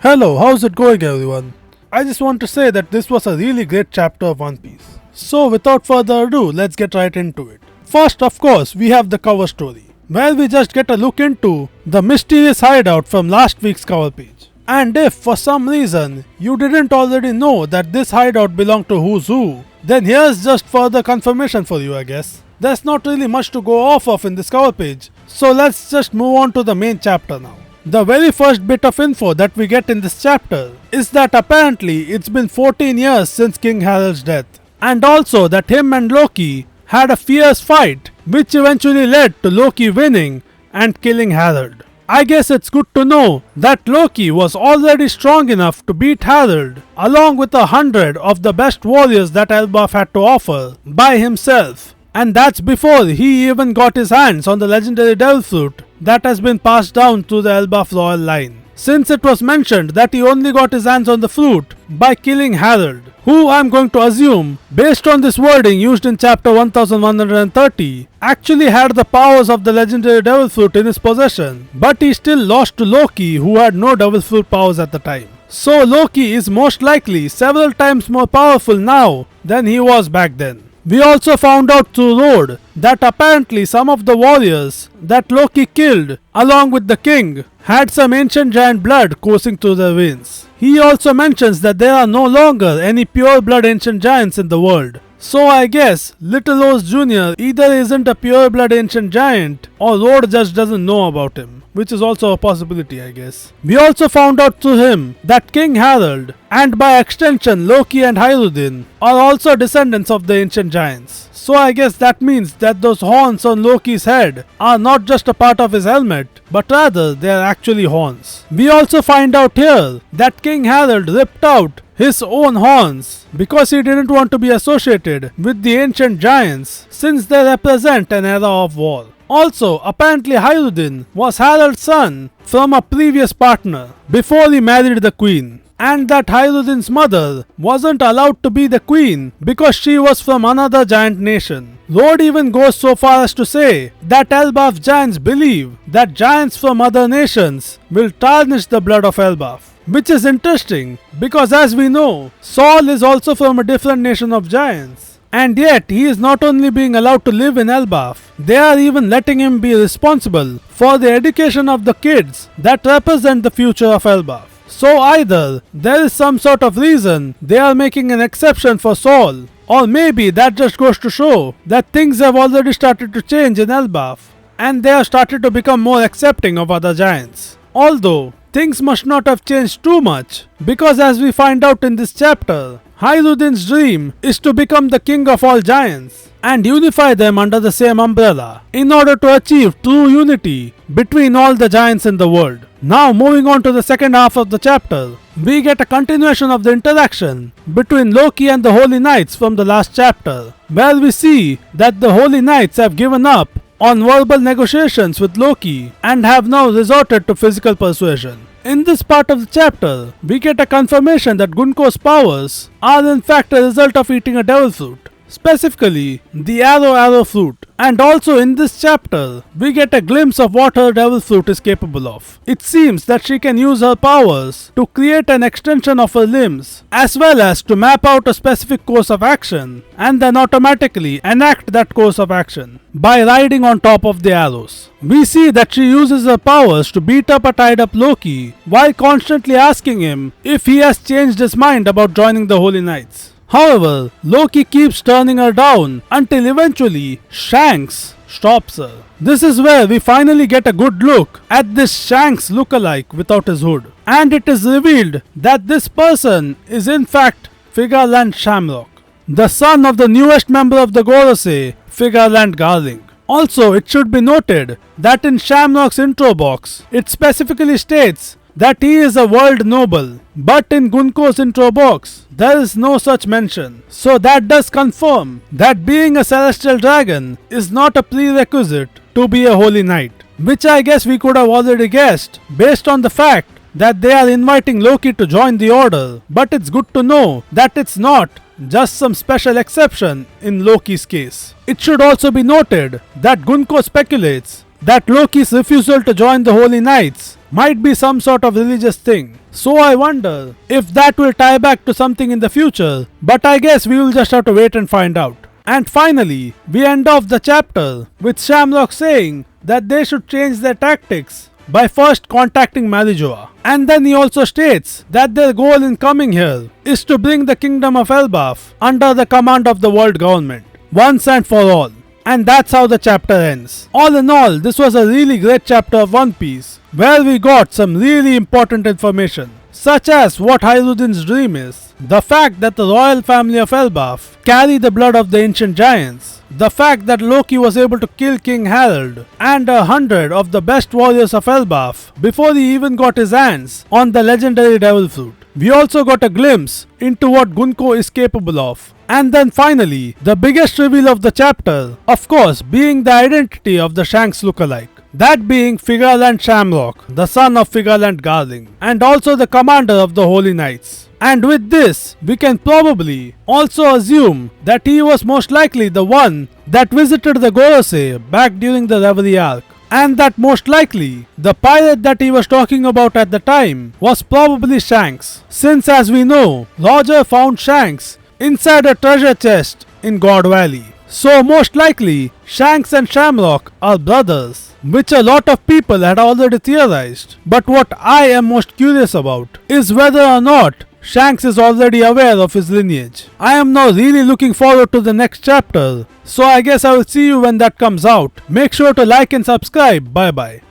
Hello, how's it going everyone? I just want to say that this was a really great chapter of One Piece. So without further ado, let's get right into it. First, of course, we have the cover story, where we just get a look into the mysterious hideout from last week's cover page. And if for some reason you didn't already know that this hideout belonged to Who's Who, then here's just further confirmation for you, I guess. There's not really much to go off of in this cover page, so let's just move on to the main chapter now. The very first bit of info that we get in this chapter is that apparently it's been 14 years since King Harald's death, and also that him and Loki had a fierce fight which eventually led to Loki winning and killing Harald. I guess it's good to know that Loki was already strong enough to beat Harald along with 100 of the best warriors that Elbaf had to offer by himself. And that's before he even got his hands on the legendary devil fruit that has been passed down through the Elbaf royal line. Since it was mentioned that he only got his hands on the fruit by killing Harald, who I'm going to assume, based on this wording used in chapter 1130, actually had the powers of the legendary devil fruit in his possession, but he still lost to Loki, who had no devil fruit powers at the time. So Loki is most likely several times more powerful now than he was back then. We also found out through Road that apparently some of the warriors that Loki killed along with the king had some ancient giant blood coursing through their veins. He also mentions that there are no longer any pure blood ancient giants in the world. So I guess Little Rose Jr. either isn't a pure blood ancient giant or Road just doesn't know about him, which is also a possibility, I guess. We also found out through him that King Harald, and by extension Loki and Hajrudin, are also descendants of the ancient giants. So I guess that means that those horns on Loki's head are not just a part of his helmet, but rather they are actually horns. We also find out here that King Harald ripped out his own horns because he didn't want to be associated with the ancient giants since they represent an era of war. Also, apparently Hajrudin was Harald's son from a previous partner before he married the queen, and that Hajrudin's mother wasn't allowed to be the queen because she was from another giant nation. Lord even goes so far as to say that Elbaf giants believe that giants from other nations will tarnish the blood of Elbaf. Which is interesting because, as we know, Saul is also from a different nation of giants. And yet he is not only being allowed to live in Elbaf, they are even letting him be responsible for the education of the kids that represent the future of Elbaf. So either there is some sort of reason they are making an exception for Saul, or maybe that just goes to show that things have already started to change in Elbaf and they have started to become more accepting of other giants. Although things must not have changed too much, because as we find out in this chapter, Hajrudin's dream is to become the king of all giants and unify them under the same umbrella in order to achieve true unity between all the giants in the world. Now moving on to the second half of the chapter, we get a continuation of the interaction between Loki and the Holy Knights from the last chapter, where we see that the Holy Knights have given up on verbal negotiations with Loki and have now resorted to physical persuasion. In this part of the chapter, we get a confirmation that Gunko's powers are in fact a result of eating a devil fruit, specifically the arrow fruit. And also in this chapter, we get a glimpse of what her devil fruit is capable of. It seems that she can use her powers to create an extension of her limbs, as well as to map out a specific course of action, and then automatically enact that course of action by riding on top of the arrows. We see that she uses her powers to beat up a tied up Loki, while constantly asking him if he has changed his mind about joining the Holy Knights. However, Loki keeps turning her down until eventually Shanks stops her. This is where we finally get a good look at this Shanks lookalike without his hood. And it is revealed that this person is in fact Figureland Shamrock, the son of the newest member of the Gorosei, Figureland Garling. Also, it should be noted that in Shamrock's intro box, it specifically states that he is a world noble, but in Gunko's intro box, there is no such mention. So that does confirm that being a celestial dragon is not a prerequisite to be a holy knight, which I guess we could have already guessed based on the fact that they are inviting Loki to join the order, but it's good to know that it's not just some special exception in Loki's case. It should also be noted that Gunko speculates that Loki's refusal to join the Holy Knights might be some sort of religious thing. So I wonder if that will tie back to something in the future, but I guess we will just have to wait and find out. And finally, we end off the chapter with Shamrock saying that they should change their tactics by first contacting Marijoa. And then he also states that their goal in coming here is to bring the kingdom of Elbaf under the command of the world government, once and for all. And that's how the chapter ends. All in all, this was a really great chapter of One Piece, where we got some really important information, such as what Hajrudin's dream is, the fact that the royal family of Elbaf carry the blood of the ancient giants, the fact that Loki was able to kill King Harald and 100 of the best warriors of Elbaf before he even got his hands on the legendary devil fruit. We also got a glimpse into what Gunko is capable of. And then finally, the biggest reveal of the chapter, of course, being the identity of the Shanks lookalike. That being Figureland Shamrock, the son of Figureland Garling, and also the commander of the Holy Knights. And with this, we can probably also assume that he was most likely the one that visited the Gorosei back during the Reverie arc. And that most likely, the pirate that he was talking about at the time was probably Shanks, since as we know, Roger found Shanks inside a treasure chest in God Valley. So most likely, Shanks and Shamrock are brothers, which a lot of people had already theorized. But what I am most curious about is whether or not Shanks is already aware of his lineage. I am now really looking forward to the next chapter, so I guess I will see you when that comes out. Make sure to like and subscribe. Bye bye.